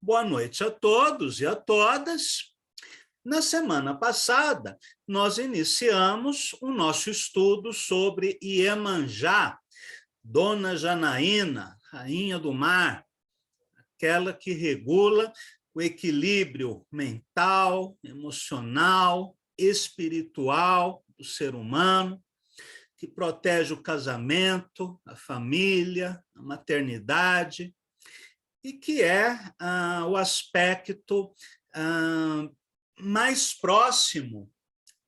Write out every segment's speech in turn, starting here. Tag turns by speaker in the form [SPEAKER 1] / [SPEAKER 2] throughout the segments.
[SPEAKER 1] Boa noite a todos e a todas. Na semana passada, nós iniciamos o nosso estudo sobre Iemanjá, Dona Janaína, rainha do mar, aquela que regula o equilíbrio mental, emocional, espiritual do ser humano, que protege o casamento, a família, a maternidade, e que é o aspecto mais próximo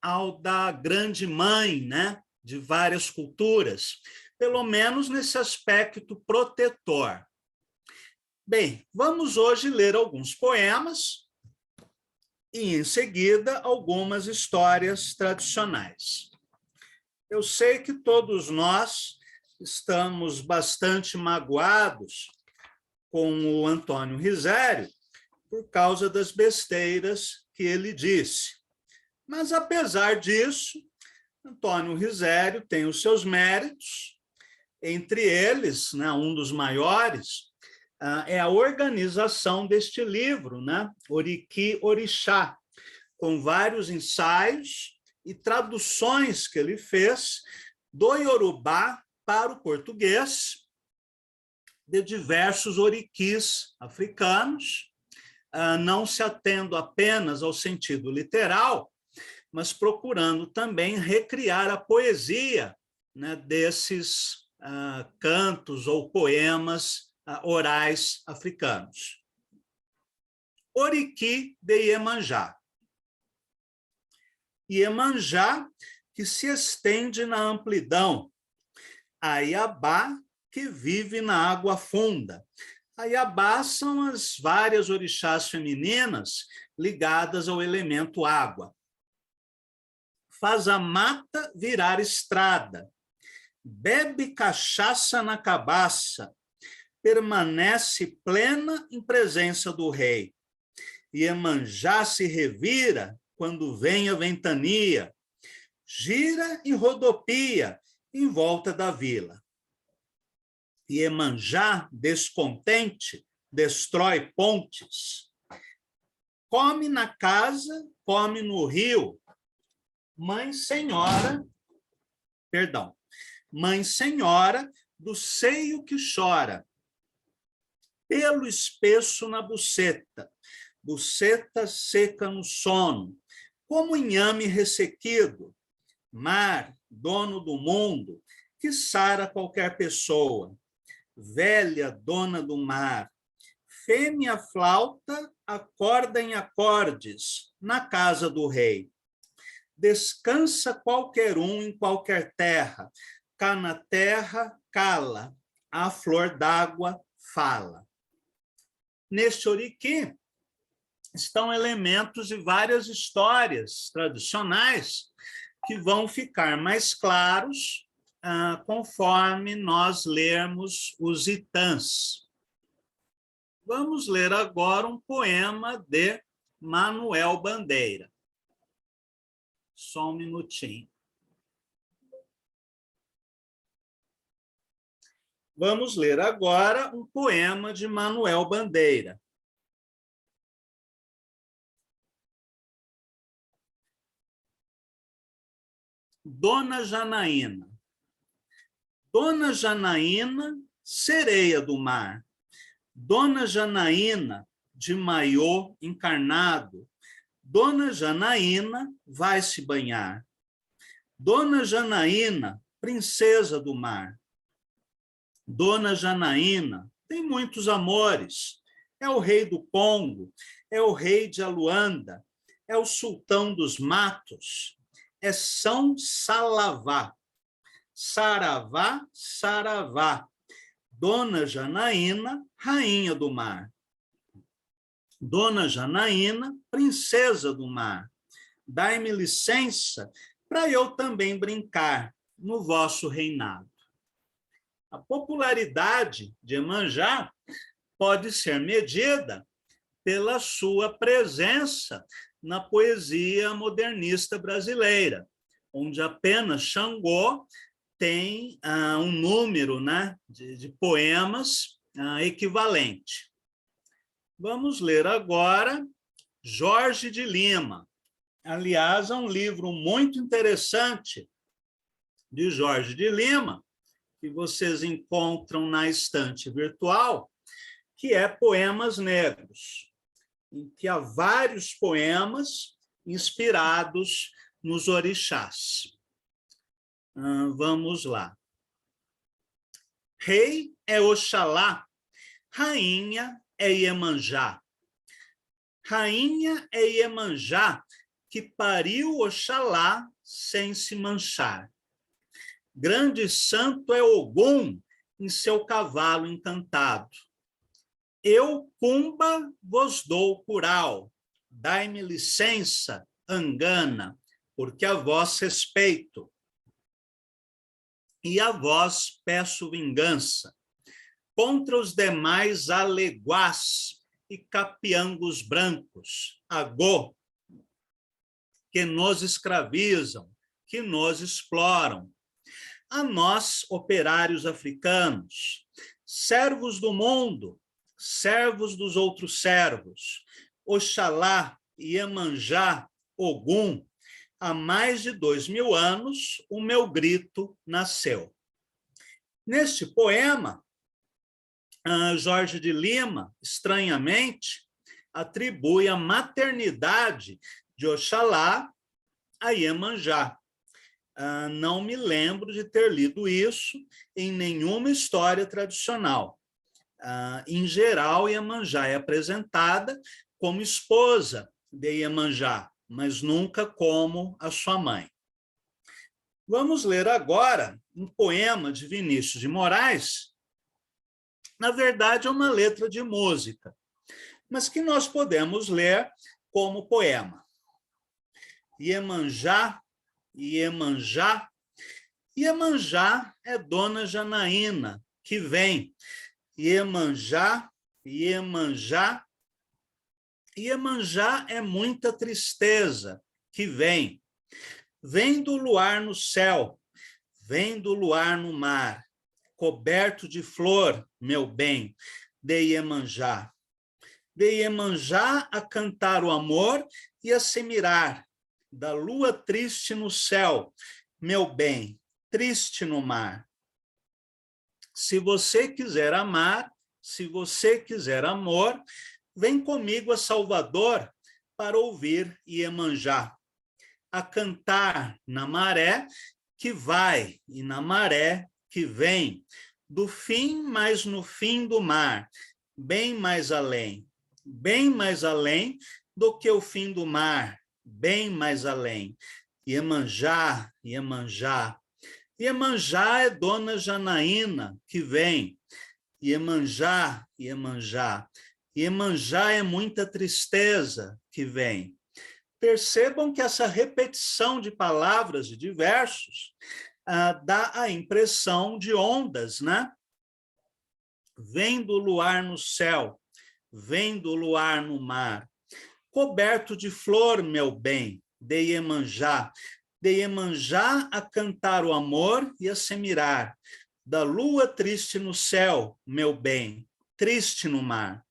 [SPEAKER 1] ao da grande mãe, né, de várias culturas, pelo menos nesse aspecto protetor. Bem, vamos hoje ler alguns poemas e, em seguida, algumas histórias tradicionais. Eu sei que todos nós estamos bastante magoados com o Antônio Risério por causa das besteiras que ele disse. Mas, apesar disso, Antônio Risério tem os seus méritos, entre eles, né, um dos maiores, é a organização deste livro, né, Oriki Orixá, com vários ensaios e traduções que ele fez do Iorubá para o português, de diversos oriquis africanos, não se atendo apenas ao sentido literal, mas procurando também recriar a poesia, né, desses cantos ou poemas orais africanos. Oriki de Iemanjá. Iemanjá, que se estende na amplidão. Aiabá, que vive na água funda. Aiabá são as várias orixás femininas ligadas ao elemento água. Faz a mata virar estrada. Bebe cachaça na cabaça. Permanece plena em presença do rei. Iemanjá se revira quando vem a ventania. Gira e rodopia em volta da vila. Iemanjá, descontente, destrói pontes. Come na casa, come no rio. Mãe Senhora do seio que chora. Pelo espesso na buceta, buceta seca no sono, como inhame ressequido. Mar, dono do mundo, que sara qualquer pessoa. Velha dona do mar, fêmea flauta, acorda em acordes, na casa do rei. Descansa qualquer um em qualquer terra, cá na terra cala, a flor d'água fala. Neste oriki estão elementos de várias histórias tradicionais que vão ficar mais claros conforme nós lermos os itãs. Vamos ler agora um poema de Manuel Bandeira. Só um minutinho. Vamos ler agora um poema de Manuel Bandeira. Dona Janaína. Dona Janaína, sereia do mar. Dona Janaína, de maiô encarnado. Dona Janaína vai se banhar. Dona Janaína, princesa do mar. Dona Janaína tem muitos amores. É o rei do Congo, é o rei de Aluanda, é o sultão dos matos, é São Salavá. Saravá, Saravá. Dona Janaína, rainha do mar. Dona Janaína, princesa do mar. Dai-me licença para eu também brincar no vosso reinado. A popularidade de Iemanjá pode ser medida pela sua presença na poesia modernista brasileira, onde apenas Xangô tem um número, né, de poemas equivalente. Vamos ler agora Jorge de Lima. Aliás, é um livro muito interessante de Jorge de Lima, que vocês encontram na estante virtual, que é Poemas Negros, em que há vários poemas inspirados nos orixás. Vamos lá. Rei é Oxalá, rainha é Iemanjá. Rainha é Iemanjá, que pariu Oxalá sem se manchar. Grande santo é Ogum em seu cavalo encantado. Eu, Pumba, vos dou cural. Dai-me licença, Angana, porque a vós respeito. E a vós peço vingança contra os demais aleguás e capiangos brancos, agô, que nos escravizam, que nos exploram. A nós, operários africanos, servos do mundo, servos dos outros servos, Oxalá, Iemanjá, Ogum, há mais de 2000 anos, o meu grito nasceu. Neste poema, Jorge de Lima, estranhamente, atribui a maternidade de Oxalá a Iemanjá. Não me lembro de ter lido isso em nenhuma história tradicional. Em geral, Iemanjá é apresentada como esposa de Iemanjá, mas nunca como a sua mãe. Vamos ler agora um poema de Vinícius de Moraes. Na verdade, é uma letra de música, mas que nós podemos ler como poema. Iemanjá, Iemanjá, Iemanjá é Dona Janaína, que vem. Iemanjá, Iemanjá, Iemanjá é muita tristeza, que vem. Vem do luar no céu, vem do luar no mar, coberto de flor, meu bem, de Iemanjá. De Iemanjá a cantar o amor e a se mirar, da lua triste no céu, meu bem, triste no mar. Se você quiser amar, se você quiser amor, vem comigo a Salvador para ouvir Iemanjá, a cantar na maré que vai e na maré que vem, do fim, mas no fim do mar, bem mais além do que o fim do mar, bem mais além. Iemanjá, Iemanjá, Iemanjá é Dona Janaína, que vem. Iemanjá, Iemanjá, Iemanjá é muita tristeza, que vem. Percebam que essa repetição de palavras e de versos dá a impressão de ondas, né? Vem do luar no céu, vem do luar no mar, coberto de flor, meu bem, de Iemanjá a cantar o amor e a se mirar, da lua triste no céu, meu bem, triste no mar.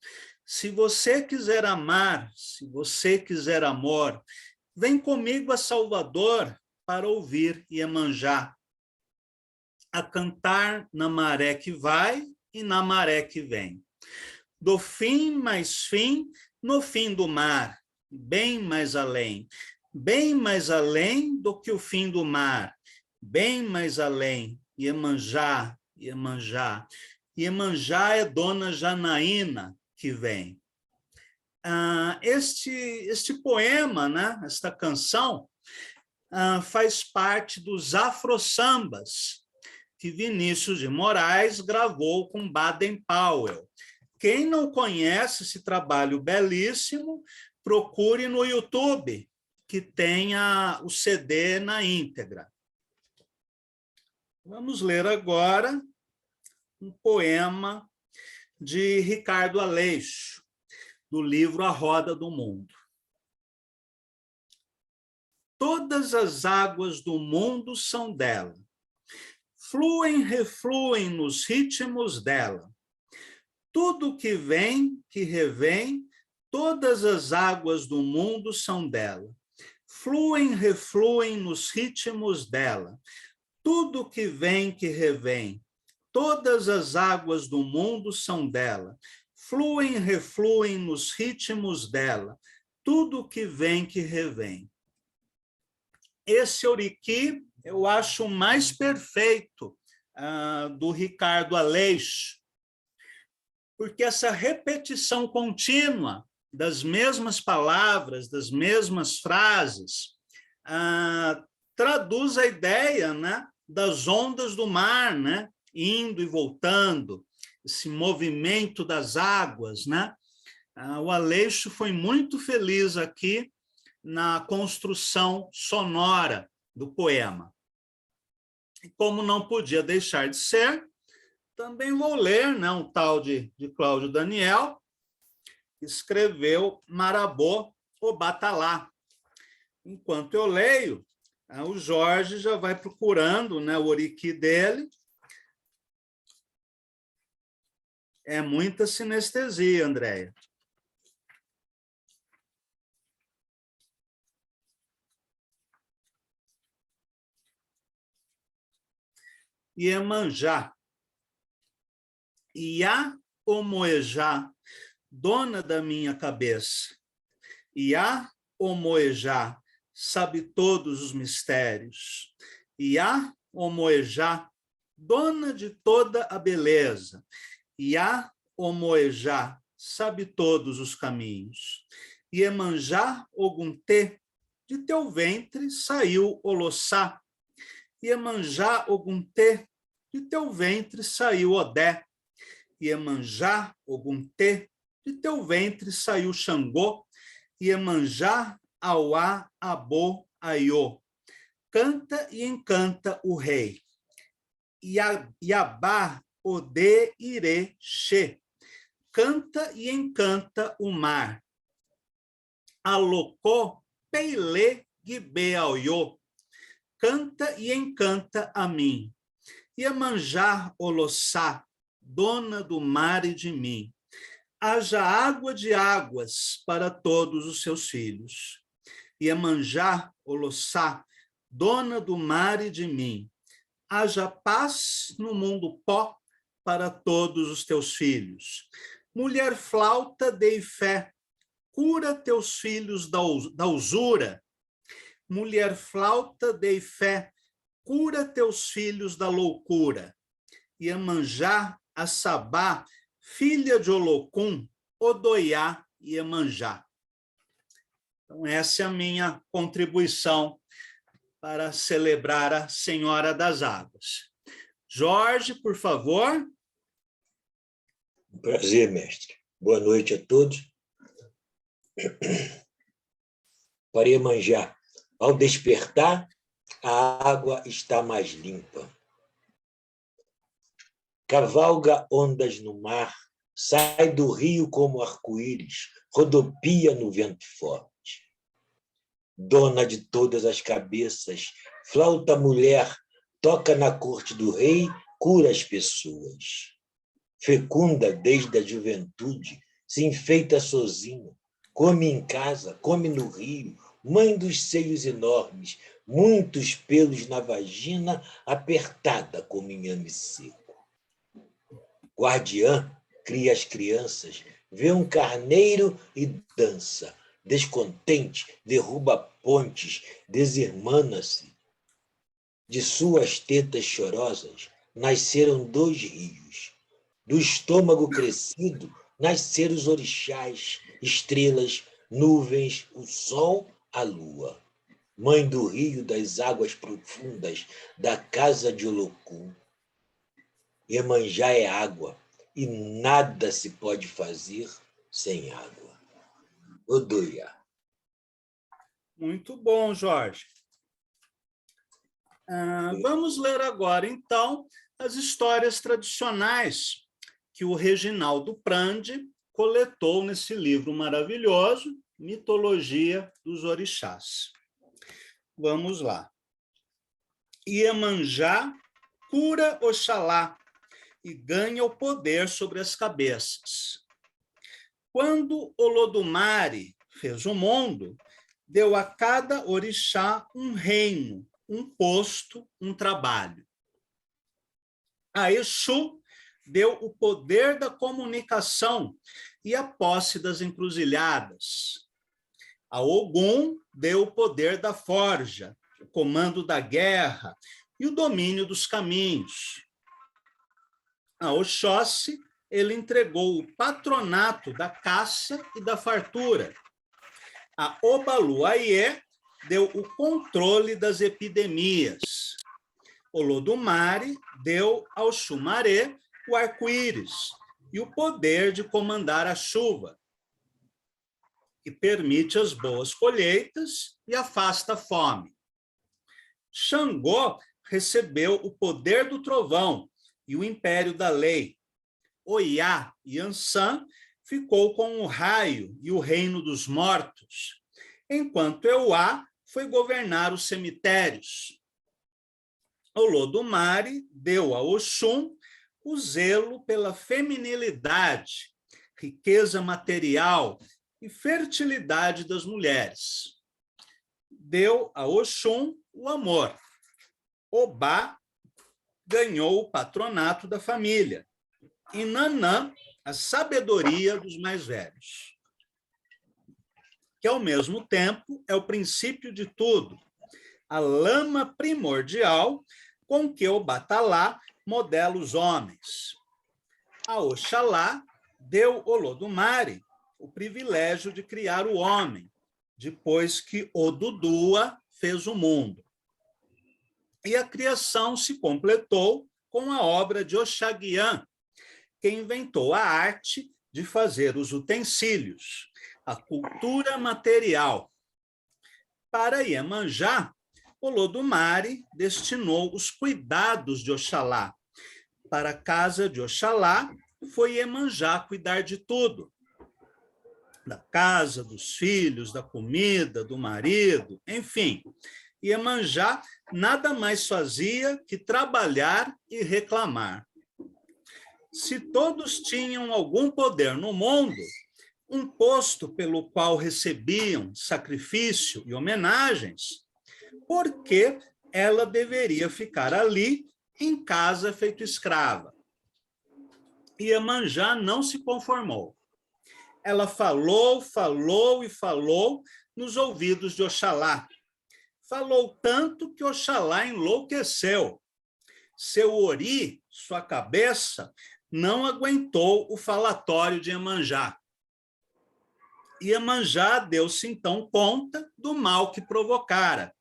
[SPEAKER 1] Se você quiser amar, se você quiser amor, vem comigo a Salvador para ouvir Iemanjá, a cantar na maré que vai e na maré que vem. Do fim mais fim, no fim do mar, bem mais além do que o fim do mar, bem mais além. Iemanjá, Iemanjá, Iemanjá é Dona Janaína que vem. Este poema, né, esta canção, faz parte dos afro-sambas que Vinícius de Moraes gravou com Baden Powell. Quem não conhece esse trabalho belíssimo, procure no YouTube, que tenha o CD na íntegra. Vamos ler agora um poema de Ricardo Aleixo, do livro A Roda do Mundo. Todas as águas do mundo são dela, fluem, refluem nos ritmos dela. tudo que vem, que revém, todas as águas do mundo são dela. Fluem, refluem nos ritmos dela. Tudo que vem, que revém, todas as águas do mundo são dela. Fluem, refluem nos ritmos dela. Tudo que vem, que revém. Esse Oriqui eu acho o mais perfeito do Ricardo Aleixo, porque essa repetição contínua das mesmas palavras, das mesmas frases, traduz a ideia, né, das ondas do mar, né, indo e voltando, esse movimento das águas, né? O Aleixo foi muito feliz aqui na construção sonora do poema. E como não podia deixar de ser, também vou ler, né, um tal de Cláudio Daniel, que escreveu Marabô, o Batalá. Enquanto eu leio, o Jorge já vai procurando, né, o Oriqui dele. É muita sinestesia, Andréia. Iemanjá. Iá Omoejá, dona da minha cabeça. Iá Omoejá, sabe todos os mistérios. Iá Omoejá, dona de toda a beleza. Iá Omoejá, sabe todos os caminhos. Iemanjá Oguntê, de teu ventre saiu Olossá. Iemanjá Oguntê, de teu ventre saiu Odé. Iemanjá Oguntê, de teu ventre saiu Xangô. Iemanjá Auá Abô Aiô. Canta e encanta o rei. Iabá Odê Ire Xê. Canta e encanta o mar. Alocó Peilê Guibê Auiô. Canta e encanta a mim. Iemanjá Olossá, dona do mar e de mim. Haja água de águas para todos os seus filhos. Iemanjá Olossá, dona do mar e de mim. Haja paz no mundo pó para todos os teus filhos. Mulher flauta, dei fé, cura teus filhos da usura. Mulher flauta, dei fé, cura teus filhos da loucura. Iemanjá, Assabá, filha de Olocum, Odoiá e Iemanjá. Então, essa é a minha contribuição para celebrar a Senhora das Águas. Jorge, por favor.
[SPEAKER 2] Prazer, mestre. Boa noite a todos. Para Iemanjá, ao despertar, a água está mais limpa. Cavalga ondas no mar, sai do rio como arco-íris, rodopia no vento forte. Dona de todas as cabeças, flauta mulher, toca na corte do rei, cura as pessoas. Fecunda desde a juventude, se enfeita sozinha, come em casa, come no rio, mãe dos seios enormes, muitos pelos na vagina, apertada como inhame seco. Guardiã, cria as crianças, vê um carneiro e dança. Descontente, derruba pontes, desirmana-se. De suas tetas chorosas nasceram 2 rios. Do estômago crescido nasceram os orixás, estrelas, nuvens, o sol, a lua. Mãe do rio das águas profundas, da casa de Olocum. Iemanjá é água, e nada se pode fazer sem água. Odoiá.
[SPEAKER 1] Muito bom, Jorge. Vamos ler agora, então, as histórias tradicionais que o Reginaldo Prandi coletou nesse livro maravilhoso, Mitologia dos Orixás. Vamos lá. Iemanjá cura Oxalá, e ganha o poder sobre as cabeças. Quando Olodumare fez o mundo, deu a cada orixá um reino, um posto, um trabalho. A Exu deu o poder da comunicação e a posse das encruzilhadas. A Ogum deu o poder da forja, o comando da guerra e o domínio dos caminhos. A Oxóssi, ele entregou o patronato da caça e da fartura. A Obaluaiê deu o controle das epidemias. Olodumare deu ao Xumaré o arco-íris e o poder de comandar a chuva, que permite as boas colheitas e afasta a fome. Xangô recebeu o poder do trovão e o império da lei. Oiá e Ansan ficou com o raio e o reino dos mortos, enquanto Euá foi governar os cemitérios. Olodumare deu a Oxum o zelo pela feminilidade, riqueza material e fertilidade das mulheres. Deu a Oxum o amor. Obá ganhou o patronato da família. E Nanã, a sabedoria dos mais velhos, que, ao mesmo tempo, é o princípio de tudo, a lama primordial com que o Batalá modela os homens. A Oxalá deu Olodumare o privilégio de criar o homem, depois que Odudua fez o mundo. E a criação se completou com a obra de Oxaguian, que inventou a arte de fazer os utensílios, a cultura material. Para Iemanjá, Olodumare destinou os cuidados de Oxalá. Para a casa de Oxalá, foi Iemanjá cuidar de tudo. Da casa, dos filhos, da comida, do marido, enfim. Iemanjá nada mais fazia que trabalhar e reclamar. Se todos tinham algum poder no mundo, um posto pelo qual recebiam sacrifício e homenagens, por que ela deveria ficar ali, em casa, feito escrava? Iemanjá não se conformou. Ela falou, falou e falou nos ouvidos de Oxalá. Falou tanto que Oxalá enlouqueceu. Seu ori, sua cabeça, não aguentou o falatório de Iemanjá. Iemanjá deu-se então conta do mal que provocara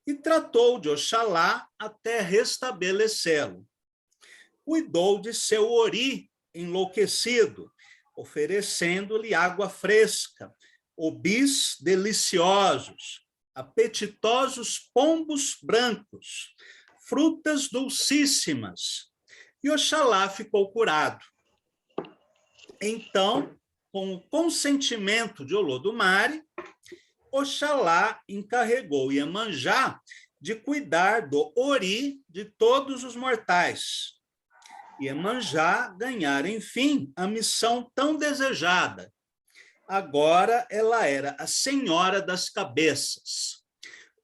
[SPEAKER 1] e tratou de Oxalá até restabelecê-lo. Cuidou de seu ori enlouquecido, oferecendo-lhe água fresca, obis deliciosos, apetitosos pombos brancos, frutas dulcíssimas, e Oxalá ficou curado. Então, com o consentimento de Olodumare, Oxalá encarregou Iemanjá de cuidar do ori de todos os mortais. Iemanjá ganhara, enfim, a missão tão desejada. Agora ela era a senhora das cabeças.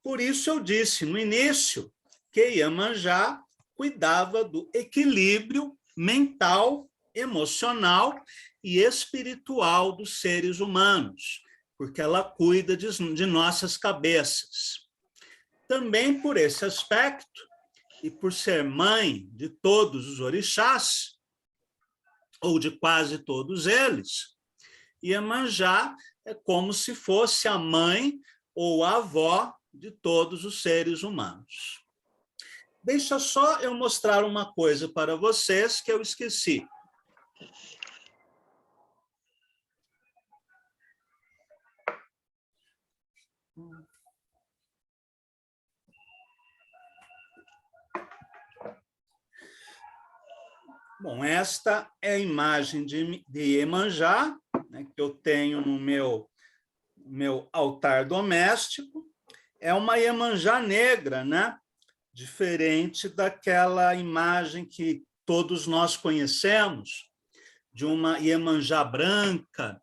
[SPEAKER 1] Por isso eu disse no início que Iemanjá cuidava do equilíbrio mental, emocional e espiritual dos seres humanos, porque ela cuida de nossas cabeças. Também por esse aspecto, e por ser mãe de todos os orixás, ou de quase todos eles, Iemanjá é como se fosse a mãe ou a avó de todos os seres humanos. Deixa só eu mostrar uma coisa para vocês que eu esqueci. Bom, esta é a imagem de Iemanjá, né, que eu tenho no meu altar doméstico. É uma Iemanjá negra, né? Diferente daquela imagem que todos nós conhecemos, de uma Iemanjá branca,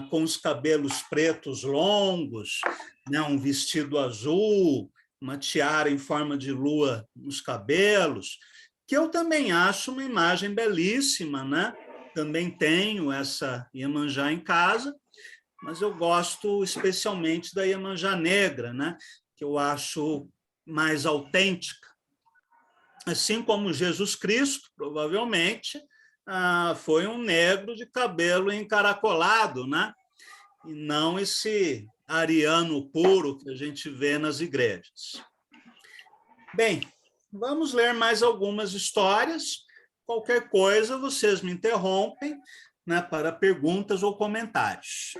[SPEAKER 1] com os cabelos pretos longos, né, um vestido azul, uma tiara em forma de lua nos cabelos, que eu também acho uma imagem belíssima, né? Também tenho essa Iemanjá em casa, mas eu gosto especialmente da Iemanjá negra, né? Que eu acho mais autêntica. Assim como Jesus Cristo, provavelmente, foi um negro de cabelo encaracolado, né? E não esse ariano puro que a gente vê nas igrejas. Bem, vamos ler mais algumas histórias. Qualquer coisa, vocês me interrompem, né, para perguntas ou comentários.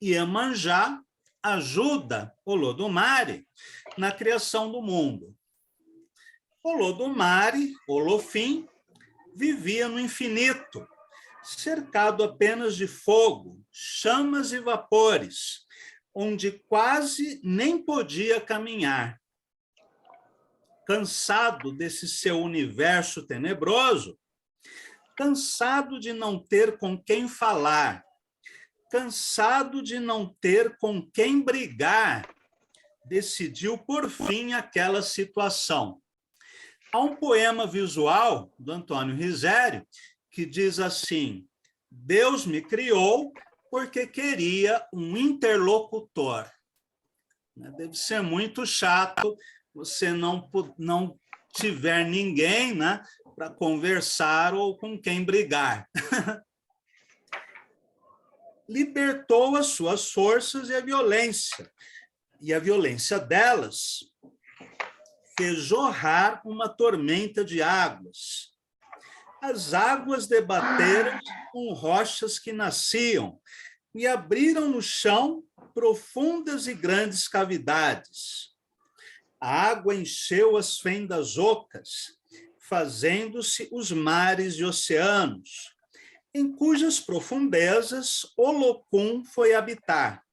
[SPEAKER 1] Iemanjá ajuda Olodumare na criação do mundo. Olodumare, Olofim, vivia no infinito, cercado apenas de fogo, chamas e vapores, onde quase nem podia caminhar. Cansado desse seu universo tenebroso, cansado de não ter com quem falar, cansado de não ter com quem brigar, decidiu por fim aquela situação. Há um poema visual do Antônio Risério que diz assim: Deus me criou porque queria um interlocutor. Deve ser muito chato você não tiver ninguém, né, para conversar ou com quem brigar. Libertou as suas forças e a violência delas fez jorrar uma tormenta de águas. As águas debateram com rochas que nasciam e abriram no chão profundas e grandes cavidades. A água encheu as fendas ocas, fazendo-se os mares e oceanos, em cujas profundezas Olokun foi habitar.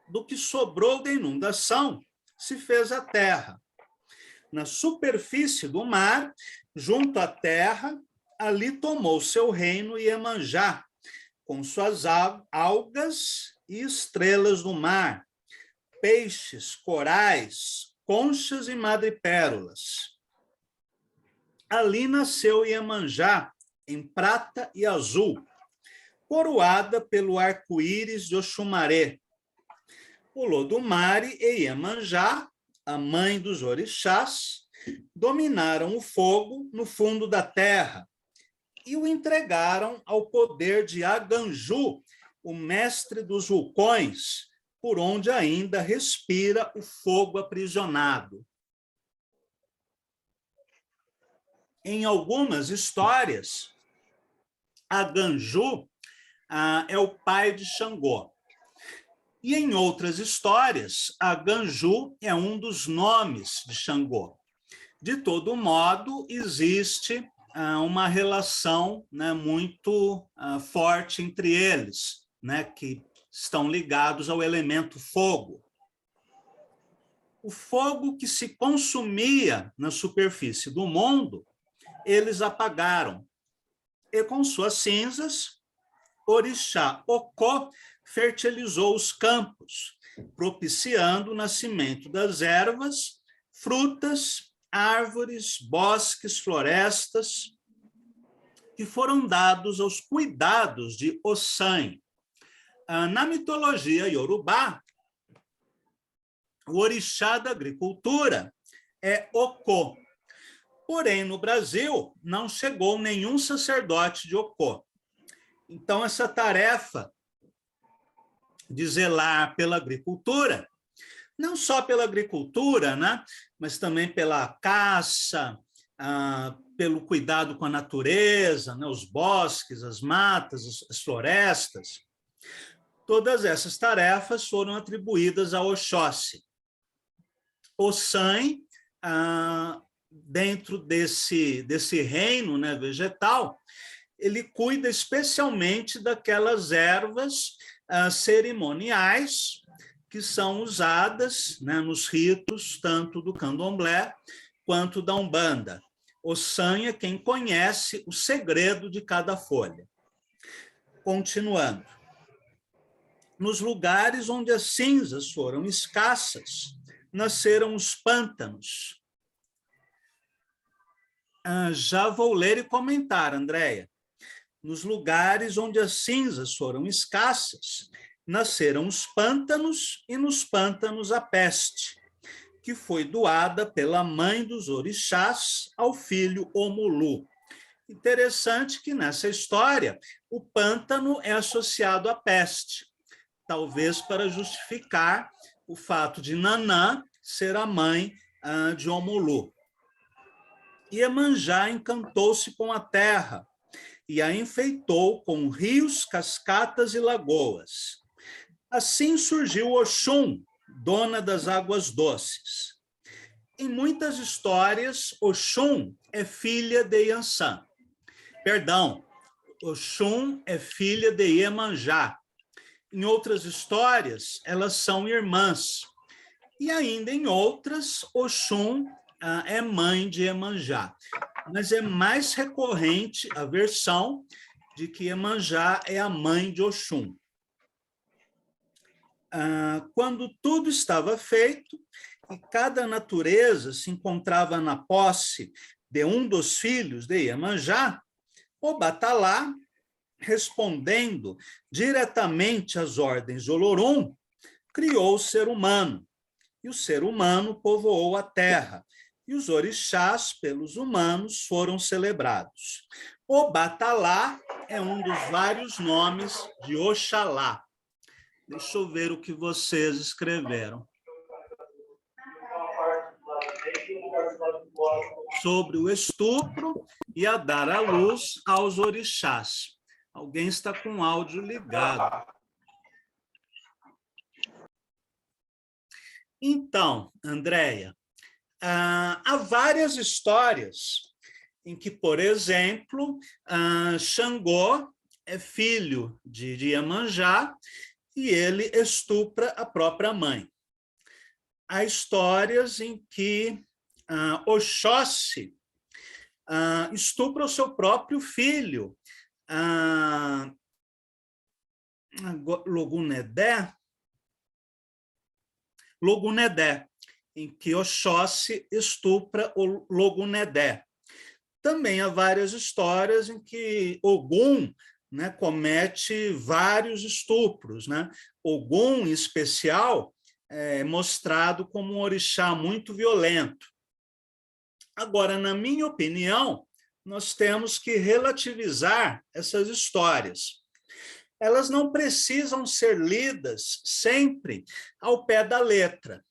[SPEAKER 1] Do que sobrou da inundação, se fez a terra. Na superfície do mar, junto à terra, ali tomou seu reino Iemanjá, com suas algas e estrelas do mar, peixes, corais, conchas e madrepérolas. Ali nasceu Iemanjá, em prata e azul, coroada pelo arco-íris de Oxumaré. Olodumare e Iemanjá, a mãe dos orixás, dominaram o fogo no fundo da terra e o entregaram ao poder de Aganju, o mestre dos vulcões, por onde ainda respira o fogo aprisionado. Em algumas histórias, Aganju é o pai de Xangô. E em outras histórias, Aganju é um dos nomes de Xangô. De todo modo, existe uma relação, né, muito forte entre eles, né, que estão ligados ao elemento fogo. O fogo que se consumia na superfície do mundo, eles apagaram. E com suas cinzas, Orixá Okô fertilizou os campos, propiciando o nascimento das ervas, frutas, árvores, bosques, florestas, que foram dados aos cuidados de Ossan. Na mitologia iorubá, o orixá da agricultura é Okô. Porém, no Brasil, não chegou nenhum sacerdote de Okô. Então, essa tarefa de zelar pela agricultura, não só pela agricultura, né, mas também pela caça, pelo cuidado com a natureza, né, os bosques, as matas, as florestas, todas essas tarefas foram atribuídas a Oxóssi. Ossan, dentro desse reino, né, vegetal, ele cuida especialmente daquelas ervas cerimoniais que são usadas, né, nos ritos tanto do candomblé quanto da Umbanda. Ossan é quem conhece o segredo de cada folha. Continuando. Nos lugares onde as cinzas foram escassas, nasceram os pântanos. Já vou ler e comentar, Andréia. Nos lugares onde as cinzas foram escassas, nasceram os pântanos e nos pântanos a peste, que foi doada pela mãe dos orixás ao filho Omulu. Interessante que nessa história o pântano é associado à peste, talvez para justificar o fato de Nanã ser a mãe de Omulu. Iemanjá encantou-se com a terra e a enfeitou com rios, cascatas e lagoas. Assim surgiu Oxum, dona das águas doces. Em muitas histórias, Oxum é filha de Yansan. Perdão, Oxum é filha de Iemanjá. Em outras histórias, elas são irmãs. E ainda em outras, Oxum é mãe de Iemanjá. Mas é mais recorrente a versão de que Iemanjá é a mãe de Oxum. Quando tudo estava feito e cada natureza se encontrava na posse de um dos filhos de Iemanjá, o Batalá, respondendo diretamente às ordens de Olorum, criou o ser humano. E o ser humano povoou a terra. E os orixás, pelos humanos, foram celebrados. O Batalá é um dos vários nomes de Oxalá. Deixa eu ver o que vocês escreveram. Sobre o estupro e a dar à luz aos orixás. Alguém está com o áudio ligado. Então, Andréia, há várias histórias em que, por exemplo, Xangô é filho de Iemanjá e ele estupra a própria mãe. Há histórias em que Oxóssi estupra o seu próprio filho, Logunedé, em que Oxóssi estupra o Logunedé. Também há várias histórias em que Ogum, né, comete vários estupros. Né? Ogum, em especial, é mostrado como um orixá muito violento. Agora, na minha opinião, nós temos que relativizar essas histórias. Elas não precisam ser lidas sempre ao pé da letra.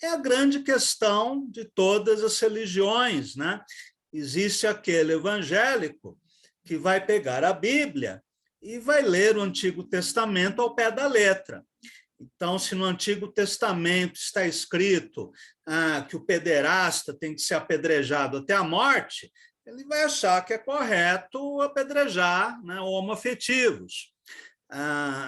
[SPEAKER 1] É a grande questão de todas as religiões, né? Existe aquele evangélico que vai pegar a Bíblia e vai ler o Antigo Testamento ao pé da letra. Então, se no Antigo Testamento está escrito que o pederasta tem que ser apedrejado até a morte, ele vai achar que é correto apedrejar, né, homoafetivos.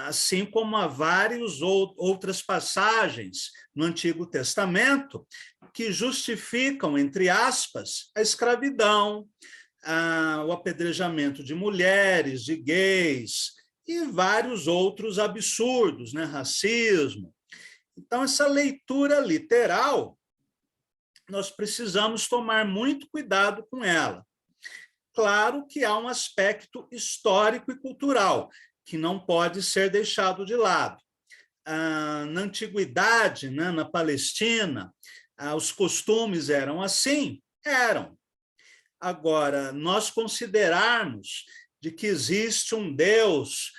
[SPEAKER 1] Assim como há várias outras passagens no Antigo Testamento que justificam, entre aspas, a escravidão, o apedrejamento de mulheres, de gays e vários outros absurdos, né? Racismo. Então, essa leitura literal, nós precisamos tomar muito cuidado com ela. Claro que há um aspecto histórico e cultural, que não pode ser deixado de lado. Na antiguidade, né, na Palestina, os costumes eram assim? Eram. Agora, nós considerarmos de que existe um Deus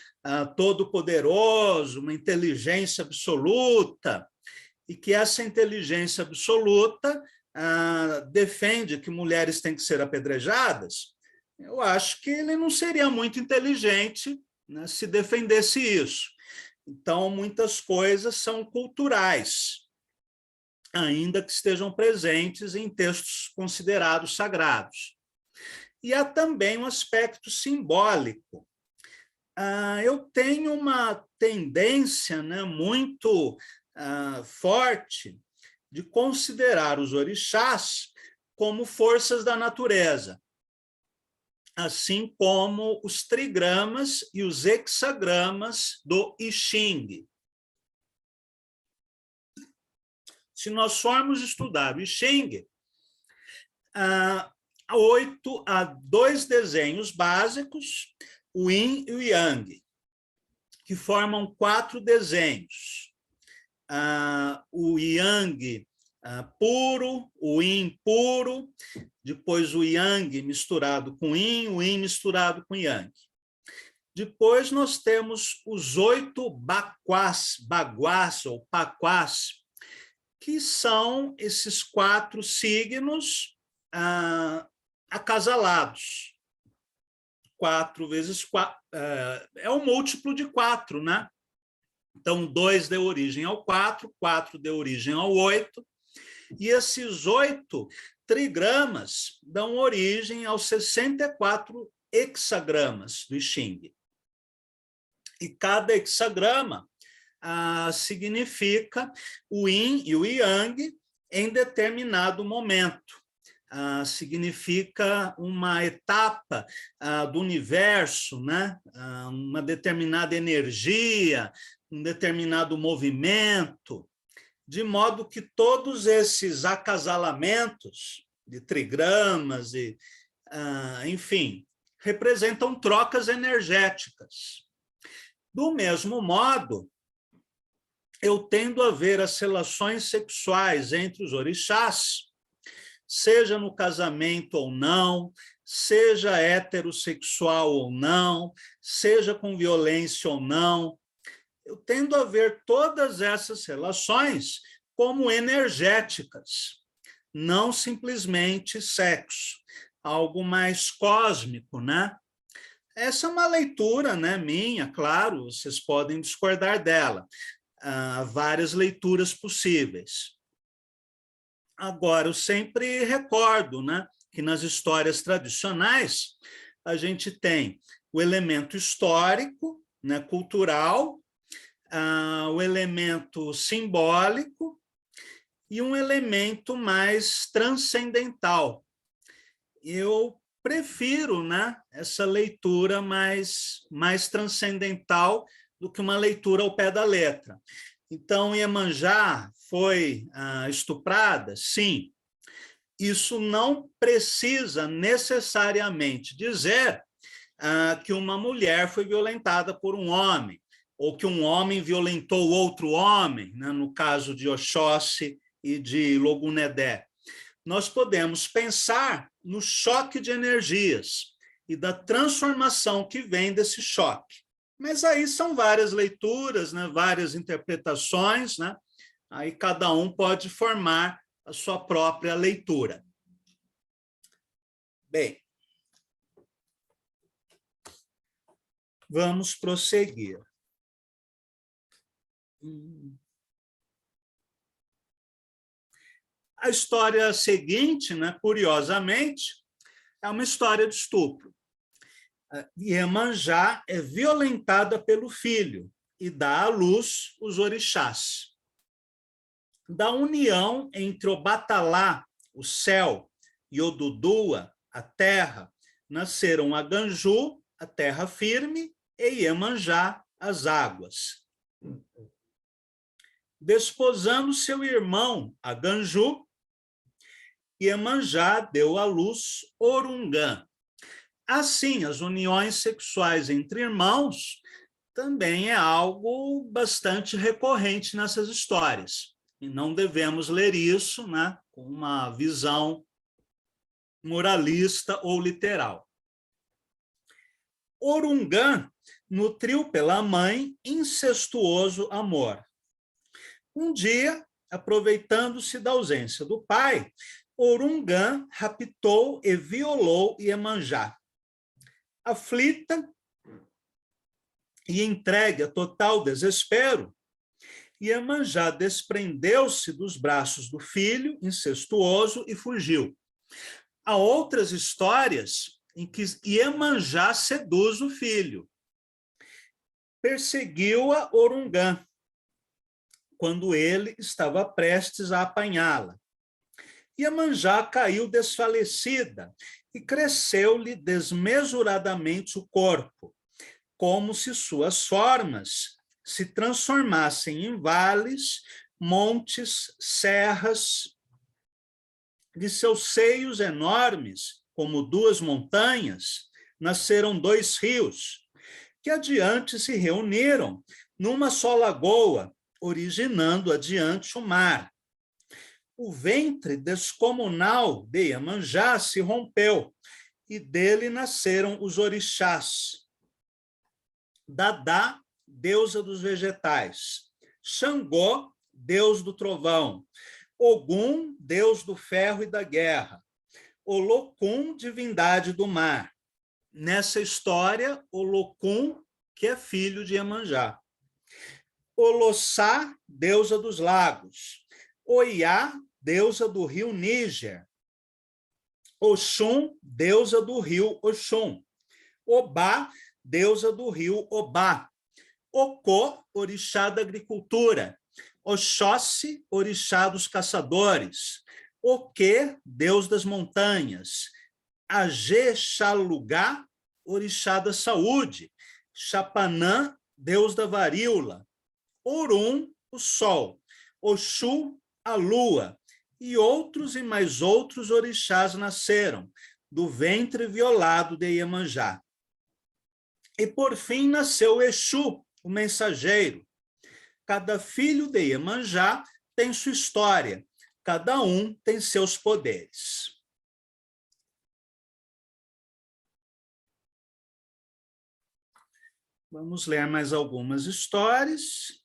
[SPEAKER 1] todo-poderoso, uma inteligência absoluta, e que essa inteligência absoluta defende que mulheres têm que ser apedrejadas, eu acho que ele não seria muito inteligente, né, se defendesse isso. Então, muitas coisas são culturais, ainda que estejam presentes em textos considerados sagrados. E há também um aspecto simbólico. Eu tenho uma tendência, né, muito forte de considerar os orixás como forças da natureza, assim como os trigramas e os hexagramas do I Ching. Se nós formos estudar o I Ching, há 2 desenhos básicos, o Yin e o Yang, que formam 4 desenhos. O Yang puro, o Yin puro, depois o Yang misturado com Yin, o Yin misturado com Yang. Depois nós temos os 8 baguás ou paquás, que são esses 4 signos acasalados. 4 vezes 4, é um múltiplo de 4, né? Então, 2 deu origem ao 4, 4 deu origem ao 8, e esses 8 trigramas dão origem aos 64 hexagramas do I Ching. E cada hexagrama significa o Yin e o Yang em determinado momento. Significa uma etapa do universo, né? Uma determinada energia, um determinado movimento, de modo que todos esses acasalamentos de trigramas, enfim, representam trocas energéticas. Do mesmo modo, eu tendo a ver as relações sexuais entre os orixás, seja no casamento ou não, seja heterossexual ou não, seja com violência ou não, eu tendo a ver todas essas relações como energéticas, não simplesmente sexo, algo mais cósmico, né? Essa é uma leitura, né, minha, claro, vocês podem discordar dela. Há várias leituras possíveis. Agora, eu sempre recordo, né, que nas histórias tradicionais a gente tem o elemento histórico, né, cultural, o elemento simbólico e um elemento mais transcendental. Eu prefiro, né, essa leitura mais transcendental do que uma leitura ao pé da letra. Então, Iemanjá foi estuprada? Sim. Isso não precisa necessariamente dizer que uma mulher foi violentada por um homem, ou que um homem violentou outro homem, né, no caso de Oxóssi e de Logunedé. Nós podemos pensar no choque de energias e da transformação que vem desse choque. Mas aí são várias leituras, né, várias interpretações, né? Aí cada um pode formar a sua própria leitura. Bem, vamos prosseguir. A história seguinte, né, curiosamente, é uma história de estupro. Iemanjá é violentada pelo filho e dá à luz os orixás. Da união entre o Batalá, o céu, e o Dudua, a terra, nasceram a Ganju, a terra firme, e Iemanjá, as águas. Desposando seu irmão, a Ganju, Iemanjá deu à luz Orungã. Assim, as uniões sexuais entre irmãos também é algo bastante recorrente nessas histórias. E não devemos ler isso, né, com uma visão moralista ou literal. Orungã nutriu pela mãe incestuoso amor. Um dia, aproveitando-se da ausência do pai, Orungã raptou e violou Iemanjá. Aflita e entregue a total desespero, Iemanjá desprendeu-se dos braços do filho incestuoso e fugiu. Há outras histórias em que Iemanjá seduz o filho. Perseguiu-a Orungã, quando ele estava prestes a apanhá-la. Iemanjá caiu desfalecida e cresceu-lhe desmesuradamente o corpo, como se suas formas se transformassem em vales, montes, serras. De seus seios enormes, como duas montanhas, nasceram dois rios, que adiante se reuniram numa só lagoa, originando adiante o mar. O ventre descomunal de Iemanjá se rompeu, e dele nasceram os orixás. Dadá, deusa dos vegetais. Xangô, deus do trovão. Ogum, deus do ferro e da guerra. Olocum, divindade do mar. Nessa história, Olocum, que é filho de Iemanjá. Olossá, deusa dos lagos. Oiá, deusa do rio Níger. Oxum, deusa do rio Oxum. Obá, deusa do rio Obá. Ocô, orixá da agricultura. Oxóssi, orixá dos caçadores. Oquê, deus das montanhas. Agê-xalugá, orixá da saúde. Chapanã, deus da varíola. Orum, o sol. Oxu, a lua. E outros e mais outros orixás nasceram do ventre violado de Iemanjá. E por fim nasceu Exu, o mensageiro. Cada filho de Iemanjá tem sua história, cada um tem seus poderes. Vamos ler mais algumas histórias.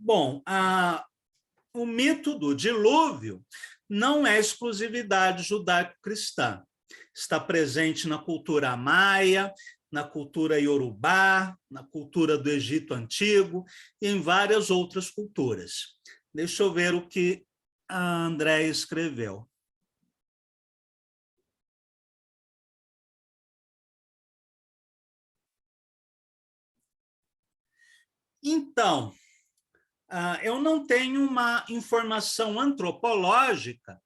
[SPEAKER 1] Bom, o mito do dilúvio não é exclusividade judaico-cristã. Está presente na cultura maia, na cultura iorubá, na cultura do Egito Antigo e em várias outras culturas. Deixa eu ver o que a Andréia escreveu. Então, eu não tenho uma informação antropológica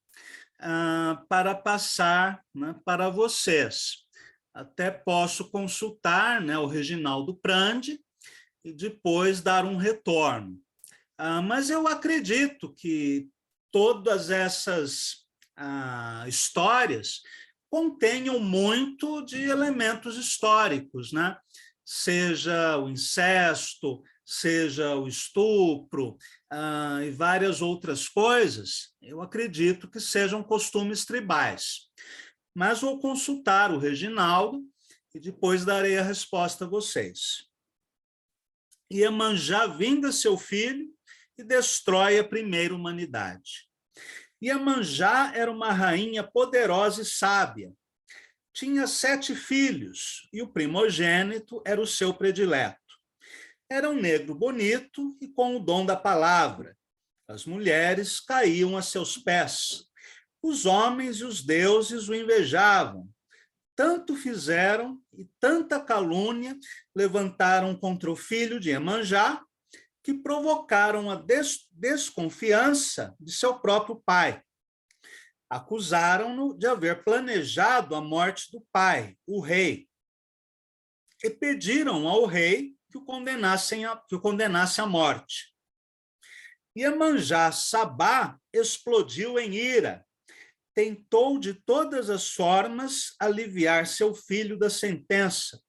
[SPEAKER 1] para passar, né, para vocês. Até posso consultar, né, o Reginaldo Prandi e depois dar um retorno. Mas eu acredito que todas essas histórias contenham muito de elementos históricos, né? Seja o incesto, seja o estupro e várias outras coisas, eu acredito que sejam costumes tribais. Mas vou consultar o Reginaldo e depois darei a resposta a vocês. Iemanjá vinga seu filho e destrói a primeira humanidade. Iemanjá era uma rainha poderosa e sábia. Tinha 7 filhos e o primogênito era o seu predileto. Era um negro bonito e com o dom da palavra. As mulheres caíam a seus pés. Os homens e os deuses o invejavam. Tanto fizeram e tanta calúnia levantaram contra o filho de Iemanjá que provocaram a desconfiança de seu próprio pai. Acusaram-no de haver planejado a morte do pai, o rei, e pediram ao rei que o condenasse à morte. Iemanjá Sabá explodiu em ira, tentou de todas as formas aliviar seu filho da sentença,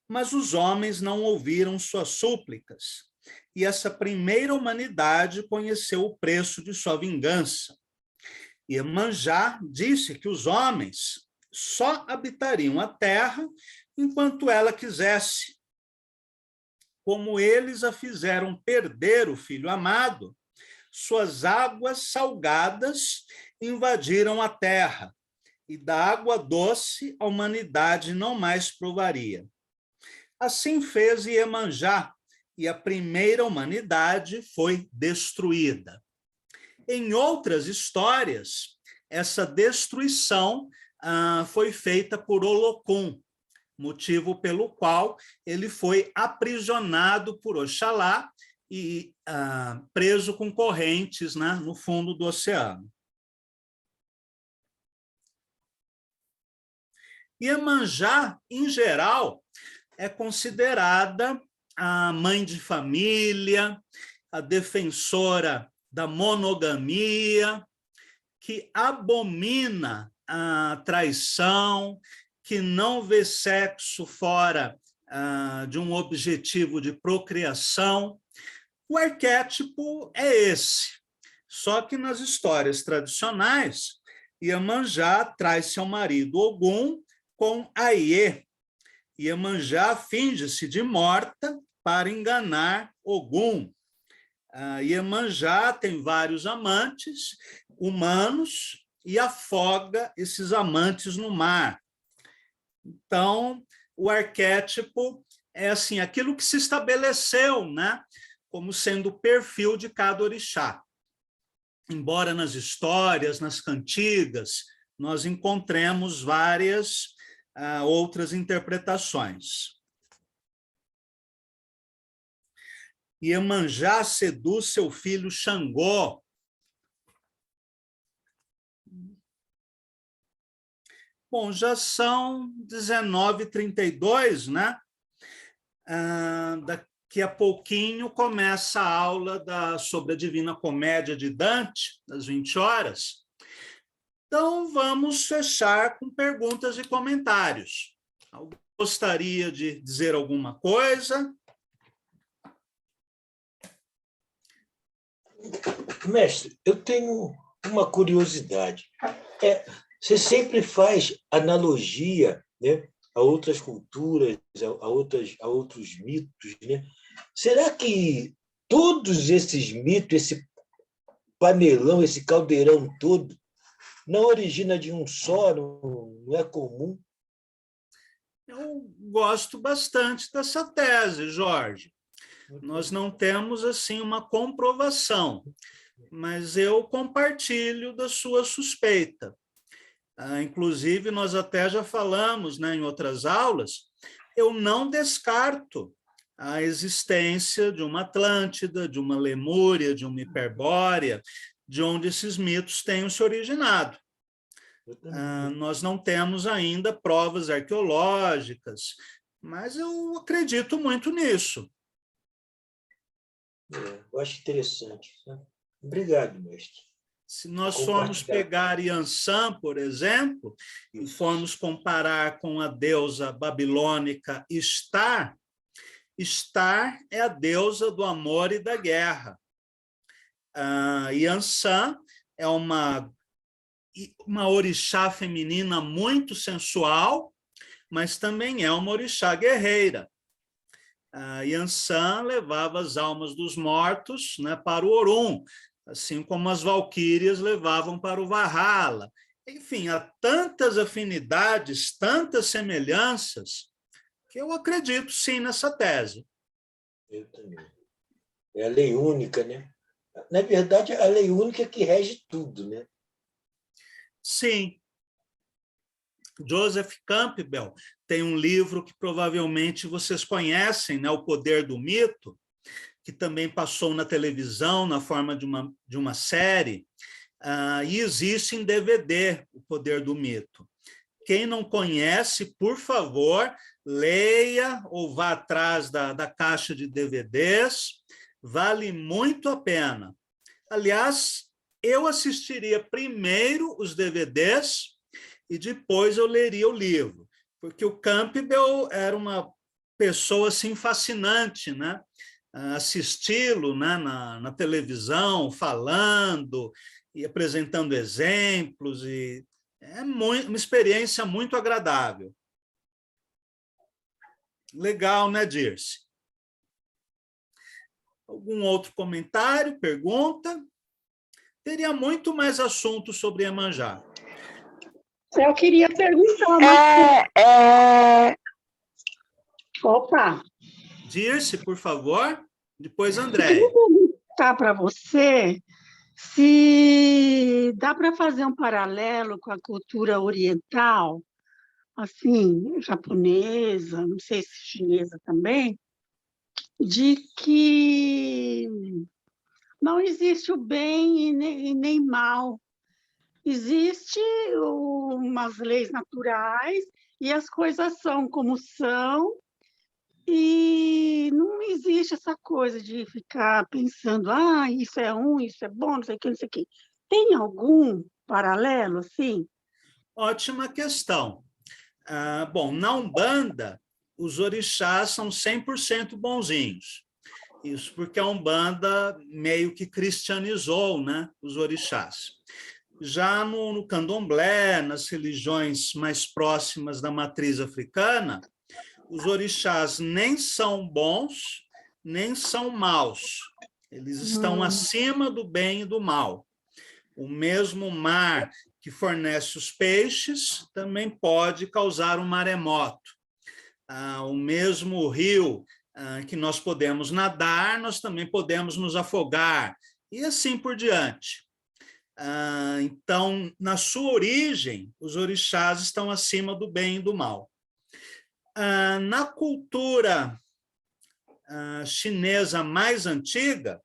[SPEAKER 1] mas os homens não ouviram suas súplicas, e essa primeira humanidade conheceu o preço de sua vingança. Iemanjá disse que os homens só habitariam a terra enquanto ela quisesse. Como eles a fizeram perder o filho amado, suas águas salgadas invadiram a terra, e da água doce a humanidade não mais provaria. Assim fez Iemanjá, e a primeira humanidade foi destruída. Em outras histórias, essa destruição foi feita por Olocum, motivo pelo qual ele foi aprisionado por Oxalá e preso com correntes, né, no fundo do oceano. Iemanjá, em geral, é considerada a mãe de família, a defensora da monogamia, que abomina a traição, que não vê sexo fora de um objetivo de procriação. O arquétipo é esse. Só que nas histórias tradicionais, Iemanjá traz seu marido Ogum com Aie. Iemanjá finge-se de morta para enganar Ogum. Iemanjá tem vários amantes humanos e afoga esses amantes no mar. Então, o arquétipo é assim, aquilo que se estabeleceu, né, como sendo o perfil de cada orixá. Embora nas histórias, nas cantigas, nós encontremos várias outras interpretações. Iemanjá seduz seu filho Xangô. Bom, já são 19h32, né? Daqui a pouquinho começa a aula sobre a Divina Comédia de Dante, às 20 horas. Então, vamos fechar com perguntas e comentários. Alguém gostaria de dizer alguma coisa?
[SPEAKER 2] Mestre, eu tenho uma curiosidade. Você sempre faz analogia, né, a outras culturas, a outros mitos, né? Será que todos esses mitos, esse panelão, esse caldeirão todo, não origina de um só, não é comum?
[SPEAKER 1] Eu gosto bastante dessa tese, Jorge. Nós não temos assim uma comprovação, mas eu compartilho da sua suspeita. Inclusive, nós até já falamos, né, em outras aulas, eu não descarto a existência de uma Atlântida, de uma Lemúria, de uma Hiperbórea, de onde esses mitos tenham se originado. Nós não temos ainda provas arqueológicas, mas eu acredito muito nisso.
[SPEAKER 2] Eu acho interessante. Obrigado, mestre.
[SPEAKER 1] Se nós formos pegar Iansã, por exemplo, e formos comparar com a deusa babilônica Ishtar, Ishtar é a deusa do amor e da guerra. Iansã é uma orixá feminina muito sensual, mas também é uma orixá guerreira. Iansã levava as almas dos mortos, né, para o Orum, assim como as valquírias levavam para o Valhalla. Enfim, há tantas afinidades, tantas semelhanças, que eu acredito sim nessa tese.
[SPEAKER 2] Eu também. É a lei única, né? Na verdade, a lei única que rege tudo, né?
[SPEAKER 1] Sim. Joseph Campbell tem um livro que provavelmente vocês conhecem, né, O Poder do Mito, que também passou na televisão na forma de uma série, e existe em DVD, O Poder do Mito. Quem não conhece, por favor, leia ou vá atrás da caixa de DVDs, vale muito a pena. Aliás, eu assistiria primeiro os DVDs e depois eu leria o livro, porque o Campbell era uma pessoa assim fascinante, né? Assisti-lo, né, na televisão, falando e apresentando exemplos, e é uma experiência muito agradável. Legal, né, Dirce? Algum outro comentário, pergunta? Teria muito mais assunto sobre Iemanjá.
[SPEAKER 3] Eu queria perguntar Opa!
[SPEAKER 1] Dirce, por favor. Depois, André.
[SPEAKER 3] Eu queria perguntar para você se dá para fazer um paralelo com a cultura oriental, assim, japonesa, não sei se chinesa também, de que não existe o bem e nem mal. Existe umas leis naturais e as coisas são como são, e não existe essa coisa de ficar pensando, isso é ruim, isso é bom, não sei o que, não sei o que. Tem algum paralelo, sim?
[SPEAKER 1] Ótima questão. Bom, na Umbanda, os orixás são 100% bonzinhos. Isso porque a Umbanda meio que cristianizou, né, os orixás. Já no candomblé, nas religiões mais próximas da matriz africana, os orixás nem são bons, nem são maus. Eles estão acima do bem e do mal. O mesmo mar que fornece os peixes também pode causar um maremoto. O mesmo rio que nós podemos nadar, nós também podemos nos afogar, e assim por diante. Então, na sua origem, os orixás estão acima do bem e do mal. Na cultura chinesa mais antiga,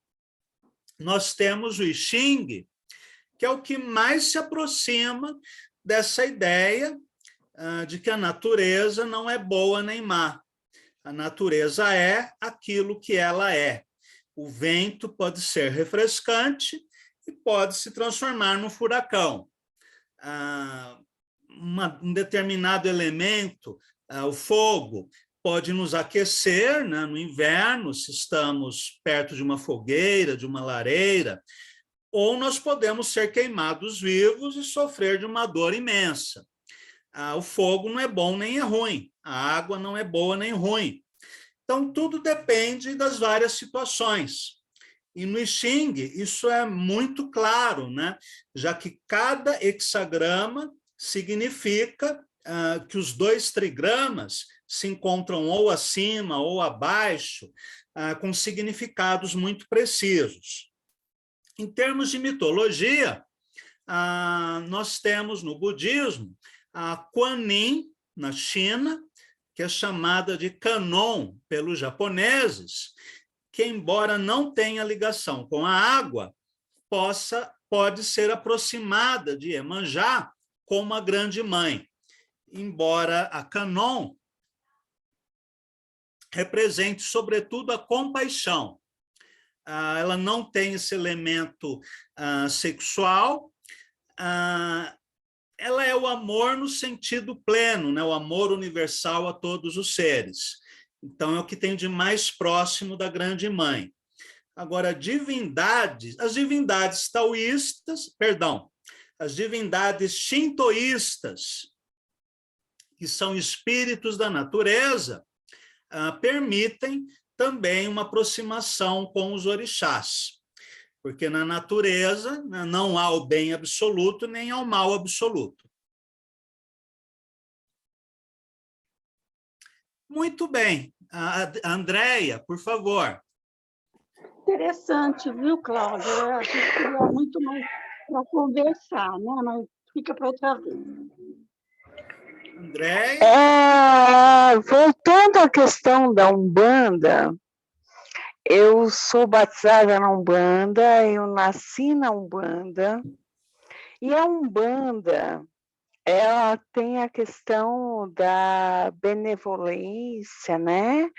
[SPEAKER 1] nós temos o I Ching, que é o que mais se aproxima dessa ideia de que a natureza não é boa nem má. A natureza é aquilo que ela é. O vento pode ser refrescante e pode se transformar num furacão. Um determinado elemento, o fogo, pode nos aquecer, né, no inverno, se estamos perto de uma fogueira, de uma lareira, ou nós podemos ser queimados vivos e sofrer de uma dor imensa. O fogo não é bom nem é ruim, a água não é boa nem ruim. Então, tudo depende das várias situações. E no I Ching, isso é muito claro, né? Já que cada hexagrama significa que os 2 trigramas se encontram ou acima ou abaixo, com significados muito precisos. Em termos de mitologia, nós temos no budismo a Kuan Yin, na China, que é chamada de Kannon pelos japoneses, que, embora não tenha ligação com a água, pode ser aproximada de Iemanjá como a grande mãe, embora a Kannon represente, sobretudo, a compaixão. Ela não tem esse elemento sexual, ela é o amor no sentido pleno, né? O amor universal a todos os seres. Então, é o que tem de mais próximo da grande mãe. Agora, as divindades taoístas, as divindades shintoístas, que são espíritos da natureza, permitem também uma aproximação com os orixás, porque na natureza não há o bem absoluto nem há o mal absoluto. Muito bem. Andréia, por favor.
[SPEAKER 3] Interessante, viu, Cláudia? A gente teria muito mais para conversar, né? Mas fica para outra vez.
[SPEAKER 1] Andréia?
[SPEAKER 4] Voltando à questão da Umbanda, eu sou batizada na Umbanda, eu nasci na Umbanda, e a Umbanda, ela tem a questão da benevolência, né?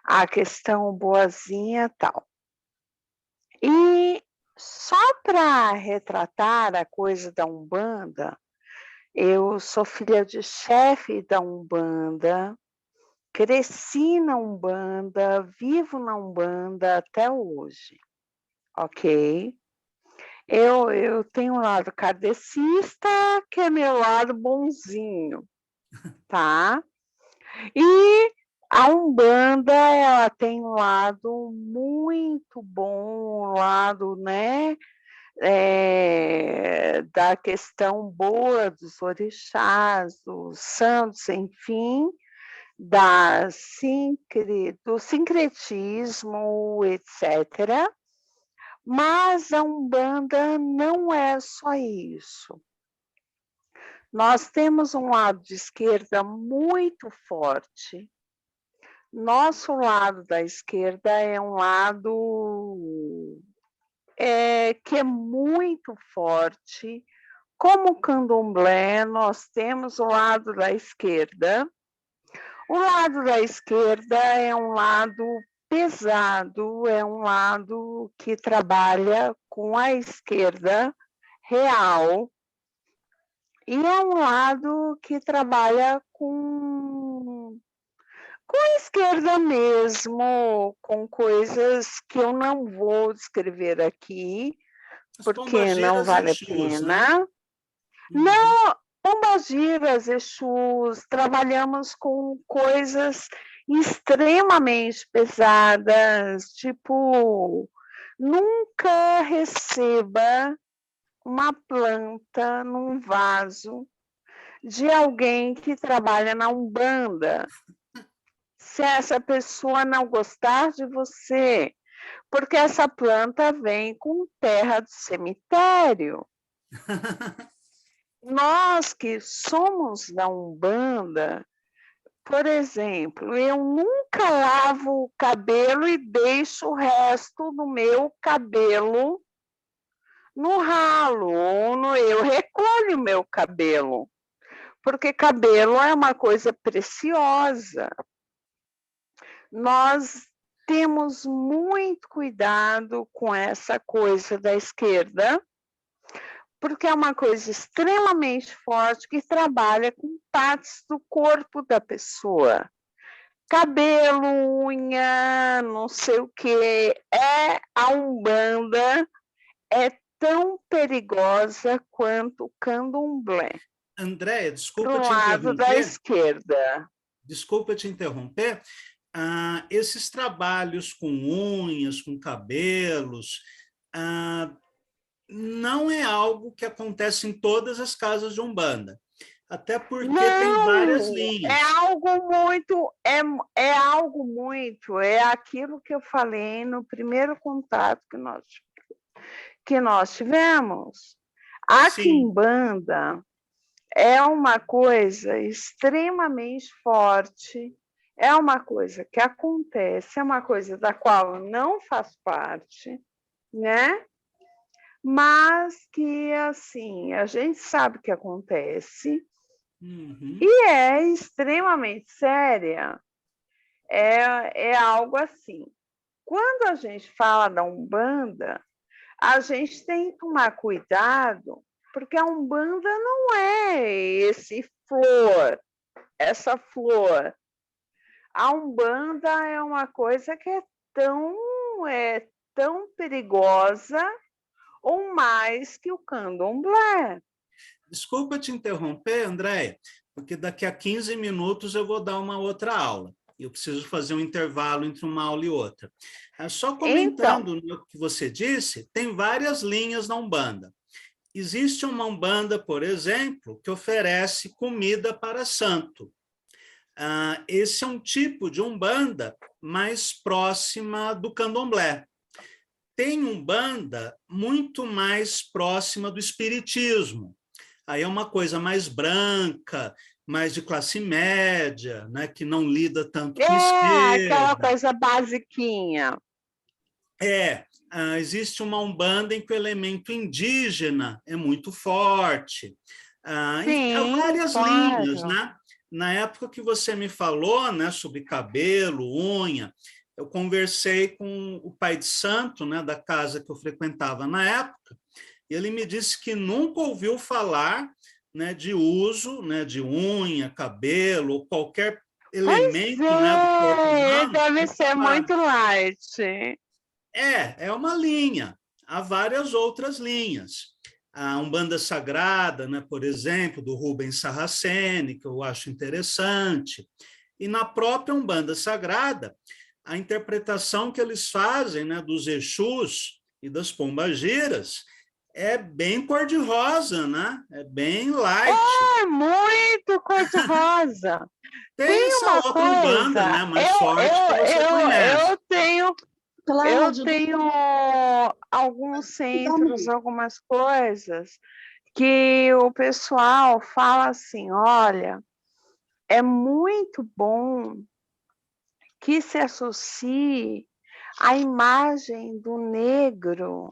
[SPEAKER 4] A questão boazinha e tal. E só para retratar a coisa da Umbanda, eu sou filha de chefe da Umbanda, cresci na Umbanda, vivo na Umbanda até hoje, ok? Eu tenho um lado kardecista, que é meu lado bonzinho, tá? E a Umbanda, ela tem um lado muito bom, um lado, né, da questão boa dos orixás, dos santos, enfim, do sincretismo, etc. Mas a Umbanda não é só isso. Nós temos um lado de esquerda muito forte, Nosso lado da esquerda é um lado que é muito forte. Como o candomblé, nós temos o lado da esquerda. O lado da esquerda é um lado pesado, é um lado que trabalha com a esquerda real, e é um lado que trabalha com a esquerda mesmo, com coisas que eu não vou descrever aqui,
[SPEAKER 1] As
[SPEAKER 4] porque não
[SPEAKER 1] pombagiras
[SPEAKER 4] vale a
[SPEAKER 1] Exus, né?
[SPEAKER 4] pena. Não, pombagiras, Exus, trabalhamos com coisas extremamente pesadas, tipo, nunca receba uma planta num vaso de alguém que trabalha na Umbanda. Se essa pessoa não gostar de você, porque essa planta vem com terra do cemitério. Nós que somos da Umbanda, por exemplo, eu nunca lavo o cabelo e deixo o resto do meu cabelo no ralo, eu recolho o meu cabelo, porque cabelo é uma coisa preciosa. Nós temos muito cuidado com essa coisa da esquerda, porque é uma coisa extremamente forte que trabalha com partes do corpo da pessoa. Cabelo, unha, não sei o que. A Umbanda é tão perigosa quanto o candomblé.
[SPEAKER 1] Andréia,
[SPEAKER 4] Pro lado da esquerda.
[SPEAKER 1] Desculpa te interromper. Esses trabalhos com unhas, com cabelos, não é algo que acontece em todas as casas de Umbanda. Até porque tem várias linhas.
[SPEAKER 4] É algo muito, é aquilo que eu falei no primeiro contato que nós tivemos. A quimbanda é uma coisa extremamente forte, é uma coisa que acontece, é uma coisa da qual eu não faço parte, né? Mas que, assim, a gente sabe que acontece, e é extremamente séria. É algo assim. Quando a gente fala da Umbanda, a gente tem que tomar cuidado, porque a Umbanda não é essa flor. A Umbanda é uma coisa que é tão perigosa ou mais que o candomblé.
[SPEAKER 1] Desculpa te interromper, Andréia, porque daqui a 15 minutos eu vou dar uma outra aula. Eu preciso fazer um intervalo entre uma aula e outra. Só comentando no que você disse, tem várias linhas na Umbanda. Existe uma Umbanda, por exemplo, que oferece comida para santo. Esse é um tipo de Umbanda mais próxima do candomblé. Tem Umbanda muito mais próxima do espiritismo. Aí é uma coisa mais branca, mais de classe média, né, que não lida tanto com esquerda.
[SPEAKER 4] Aquela coisa basiquinha.
[SPEAKER 1] Existe uma Umbanda em que o elemento indígena é muito forte.
[SPEAKER 4] Sim,
[SPEAKER 1] há várias
[SPEAKER 4] claro.
[SPEAKER 1] linhas, né? Na época que você me falou, né, sobre cabelo, unha, eu conversei com o pai de santo, né, da casa que eu frequentava na época, e ele me disse que nunca ouviu falar, né, de uso, né, de unha, cabelo, ou qualquer elemento, né, do corpo humano.
[SPEAKER 4] Deve ser muito light.
[SPEAKER 1] É uma linha. Há várias outras linhas. A Umbanda Sagrada, né, por exemplo, do Rubens Sarraceni, que eu acho interessante. E na própria Umbanda Sagrada, a interpretação que eles fazem, né, dos Exus e das pombagiras é bem cor-de-rosa, né? É bem light.
[SPEAKER 4] É muito cor-de-rosa.
[SPEAKER 1] Tem essa outra Umbanda, né, mais forte que você conhece.
[SPEAKER 4] Eu tenho alguns centros, algumas coisas que o pessoal fala assim, olha, é muito bom que se associe à imagem do negro,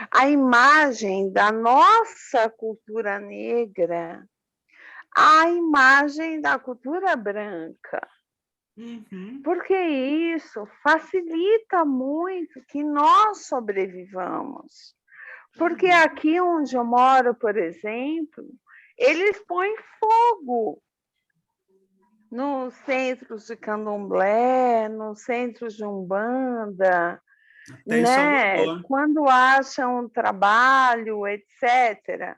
[SPEAKER 4] à imagem da nossa cultura negra, à imagem da cultura branca. Porque isso facilita muito que nós sobrevivamos. Porque aqui onde eu moro, por exemplo, eles põem fogo nos centros de candomblé, nos centros de umbanda,
[SPEAKER 1] Até em Salvador.
[SPEAKER 4] Quando acham um trabalho, etc.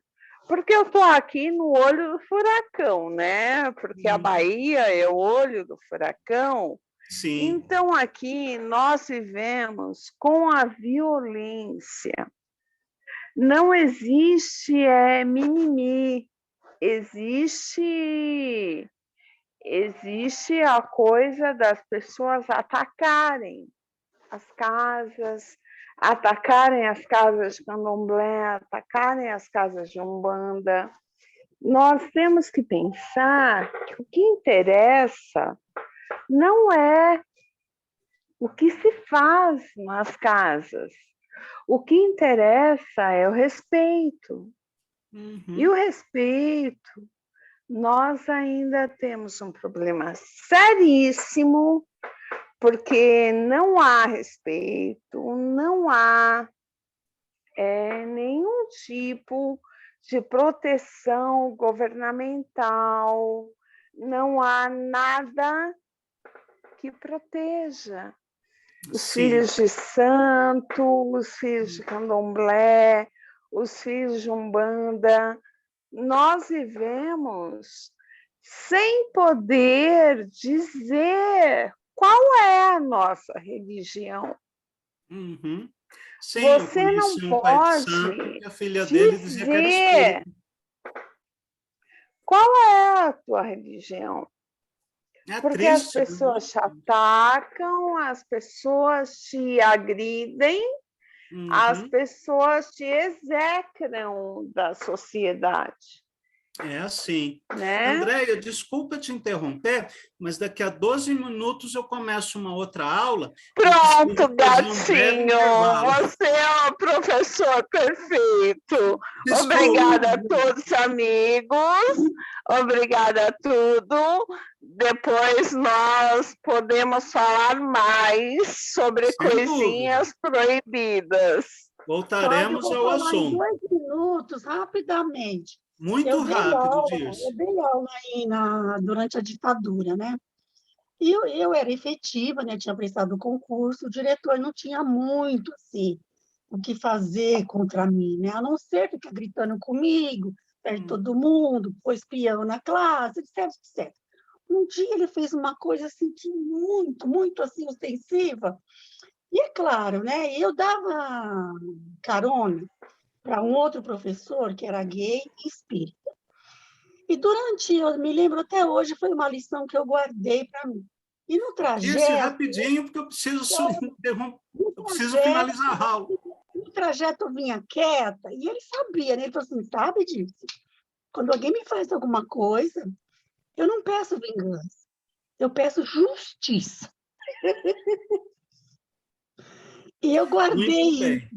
[SPEAKER 4] Porque eu estou aqui no olho do furacão, né? Porque a Bahia é o olho do furacão.
[SPEAKER 1] Sim.
[SPEAKER 4] Então, aqui nós vivemos com a violência. Não existe mimimi, existe a coisa das pessoas atacarem as casas de candomblé, atacarem as casas de umbanda. Nós temos que pensar que o que interessa não é o que se faz nas casas. O que interessa é o respeito. E o respeito, nós ainda temos um problema seríssimo, porque não há respeito, não há nenhum tipo de proteção governamental, não há nada que proteja os filhos de santo, os filhos de candomblé, os filhos de umbanda. Nós vivemos sem poder dizer qual é a nossa religião.
[SPEAKER 1] Sim,
[SPEAKER 4] você não pode
[SPEAKER 1] a filha dele dizia que era espírita.
[SPEAKER 4] Qual é a tua religião? Porque
[SPEAKER 1] triste,
[SPEAKER 4] as pessoas te atacam, as pessoas te agridem, as pessoas te execram da sociedade.
[SPEAKER 1] É assim.
[SPEAKER 4] Né?
[SPEAKER 1] Andréia, desculpa te interromper, mas daqui a 12 minutos eu começo uma outra aula.
[SPEAKER 4] Pronto, gatinho, você é o professor perfeito.
[SPEAKER 1] Desculpa.
[SPEAKER 4] Obrigada a todos, amigos. Obrigada a tudo. Depois nós podemos falar mais sobre coisinhas proibidas.
[SPEAKER 1] Voltaremos ao assunto.
[SPEAKER 3] 2 minutos, rapidamente.
[SPEAKER 1] Muito rápido disso.
[SPEAKER 3] Eu dei aula aí durante a ditadura, né? E eu era efetiva, né? Tinha prestado o concurso, o diretor não tinha muito, assim, o que fazer contra mim, né? A não ser ficar gritando comigo, perto de todo mundo, pôs espião na classe, etc, etc. Um dia ele fez uma coisa, assim, que muito, assim, ostensiva. E é claro, né? Eu dava carona para um outro professor que era gay e espírita. E eu me lembro até hoje, foi uma lição que eu guardei para mim. E no trajeto...
[SPEAKER 1] rapidinho, porque eu preciso finalizar a aula.
[SPEAKER 3] No trajeto eu vinha quieta, e ele sabia, né? Ele falou assim, sabe disso? Quando alguém me faz alguma coisa, eu não peço vingança, eu peço justiça. E eu guardei.